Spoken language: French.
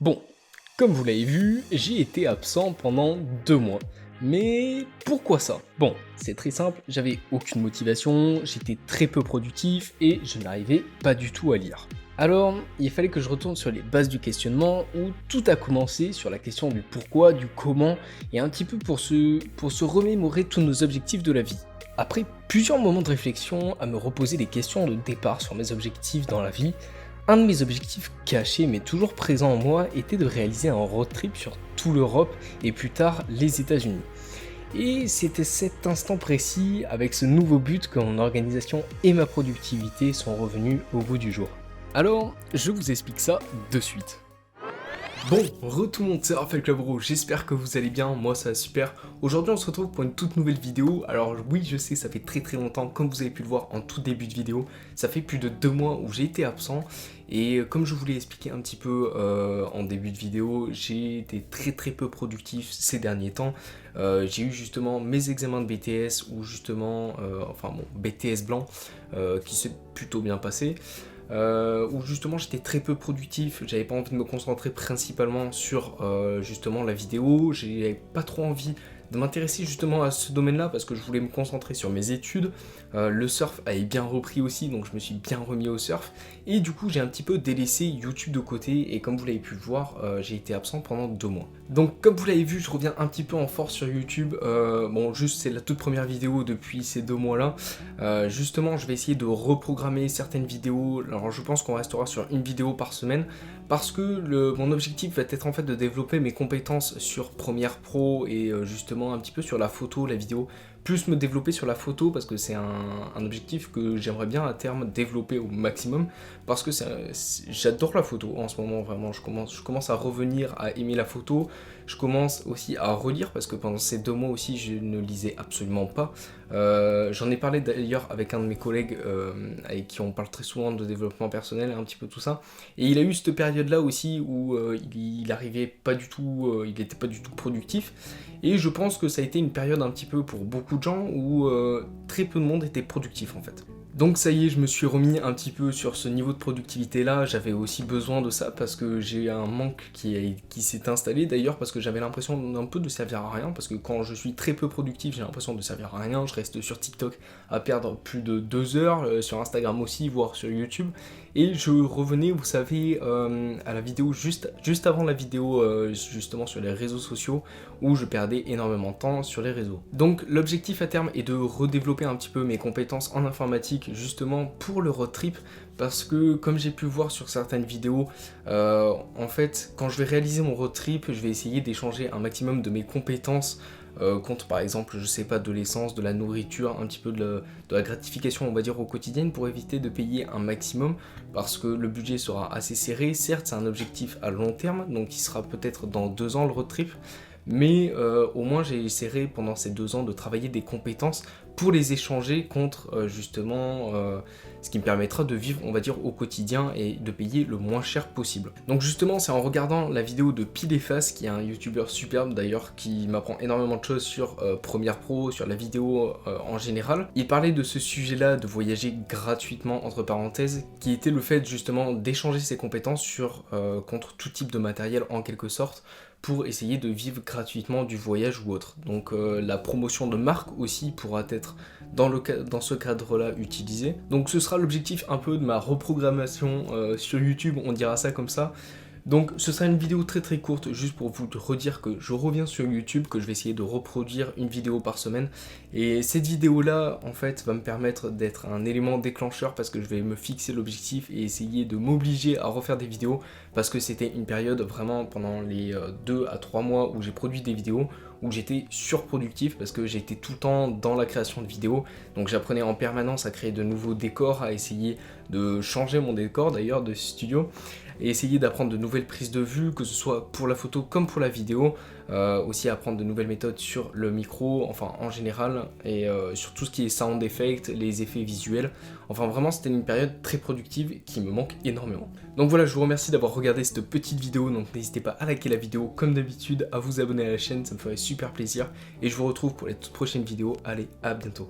Bon, comme vous l'avez vu, j'ai été absent pendant 2 mois. Mais pourquoi ça? Bon, c'est très simple, j'avais aucune motivation, j'étais très peu productif et je n'arrivais pas du tout à lire. Alors, il fallait que je retourne sur les bases du questionnement où tout a commencé sur la question du pourquoi, du comment et un petit peu pour se remémorer tous nos objectifs de la vie. Après plusieurs moments de réflexion à me reposer des questions de départ sur mes objectifs dans la vie, un de mes objectifs cachés mais toujours présent en moi était de réaliser un road trip sur tout l'Europe et plus tard les États-Unis. Et c'était cet instant précis, avec ce nouveau but, que mon organisation et ma productivité sont revenus au goût du jour. Alors, je vous explique ça de suite. Bon, tout le monde, c'est Raphaël Clavero, j'espère que vous allez bien, moi ça va super. Aujourd'hui on se retrouve pour une toute nouvelle vidéo. Alors oui, je sais, ça fait très longtemps, comme vous avez pu le voir en tout début de vidéo, ça fait plus de 2 mois où j'ai été absent. Et comme je vous l'ai expliqué un petit peu en début de vidéo, j'ai été très peu productif ces derniers temps. J'ai eu justement mes examens de BTS, ou justement, enfin mon BTS blanc, qui s'est plutôt bien passé. Où justement j'étais très peu productif, j'avais pas envie de me concentrer principalement sur justement la vidéo, j'avais pas trop envie de m'intéresser justement à ce domaine-là parce que je voulais me concentrer sur mes études. Le surf avait bien repris aussi, donc je me suis bien remis au surf. Et du coup, j'ai un petit peu délaissé YouTube de côté et comme vous l'avez pu le voir, j'ai été absent pendant 2 mois. Donc comme vous l'avez vu, je reviens un petit peu en force sur YouTube. Bon, juste c'est la toute première vidéo depuis ces 2 mois-là. Justement, je vais essayer de reprogrammer certaines vidéos. Alors je pense qu'on restera sur une vidéo par semaine parce que mon objectif va être en fait de développer mes compétences sur Premiere Pro et justement un petit peu sur la photo, la vidéo, plus me développer sur la photo parce que c'est un objectif que j'aimerais bien à terme développer au maximum parce que j'adore la photo en ce moment, vraiment je commence à revenir à aimer la photo. Je commence aussi à relire parce que pendant ces 2 mois aussi je ne lisais absolument pas. J'en ai parlé d'ailleurs avec un de mes collègues avec qui on parle très souvent de développement personnel et un petit peu tout ça, et il a eu cette période là aussi où il arrivait pas du tout, il était pas du tout productif, et je pense que ça a été une période un petit peu pour beaucoup de gens où très peu de monde était productif en fait. Donc ça y est, je me suis remis un petit peu sur ce niveau de productivité là, j'avais aussi besoin de ça parce que j'ai un manque qui s'est installé d'ailleurs parce que j'avais l'impression d'un peu de servir à rien, parce que quand je suis très peu productif j'ai l'impression de servir à rien, je reste sur TikTok à perdre plus de 2 heures, sur Instagram aussi, voire sur YouTube, et je revenais, vous savez, à la vidéo juste avant la vidéo justement sur les réseaux sociaux où je perdais énormément de temps sur les réseaux. Donc l'objectif à terme est de redévelopper un petit peu mes compétences en informatique justement pour le road trip, parce que comme j'ai pu voir sur certaines vidéos, en fait quand je vais réaliser mon road trip, je vais essayer d'échanger un maximum de mes compétences contre par exemple, je sais pas, de l'essence, de la nourriture, un petit peu de la gratification on va dire au quotidien, pour éviter de payer un maximum parce que le budget sera assez serré. Certes c'est un objectif à long terme, donc il sera peut-être dans 2 ans le road trip, mais au moins j'essaierai pendant ces 2 ans de travailler des compétences pour les échanger contre justement ce qui me permettra de vivre on va dire au quotidien et de payer le moins cher possible. Donc justement c'est en regardant la vidéo de Pileface, qui est un youtubeur superbe d'ailleurs, qui m'apprend énormément de choses sur Premiere Pro, sur la vidéo en général. Il parlait de ce sujet là de voyager gratuitement entre parenthèses, qui était le fait justement d'échanger ses compétences contre tout type de matériel en quelque sorte, pour essayer de vivre gratuitement du voyage ou autre. Donc la promotion de marque aussi pourra être dans ce cadre-là utilisée. Donc ce sera l'objectif un peu de ma reprogrammation sur YouTube, on dira ça comme ça. Donc ce sera une vidéo très courte, juste pour vous redire que je reviens sur YouTube, que je vais essayer de reproduire une vidéo par semaine. Et cette vidéo là en fait va me permettre d'être un élément déclencheur, parce que je vais me fixer l'objectif et essayer de m'obliger à refaire des vidéos, parce que c'était une période vraiment pendant les 2 à 3 mois où j'ai produit des vidéos, où j'étais surproductif parce que j'étais tout le temps dans la création de vidéos. Donc j'apprenais en permanence à créer de nouveaux décors, à essayer de changer mon décor d'ailleurs de studio, et essayer d'apprendre de nouvelles prises de vue, que ce soit pour la photo comme pour la vidéo, aussi apprendre de nouvelles méthodes sur le micro, enfin en général, et sur tout ce qui est sound effect, les effets visuels. Enfin vraiment c'était une période très productive qui me manque énormément. Donc voilà, je vous remercie d'avoir regardé cette petite vidéo, donc n'hésitez pas à liker la vidéo comme d'habitude, à vous abonner à la chaîne, ça me ferait super plaisir, et je vous retrouve pour les toutes prochaines vidéos. Allez, à bientôt.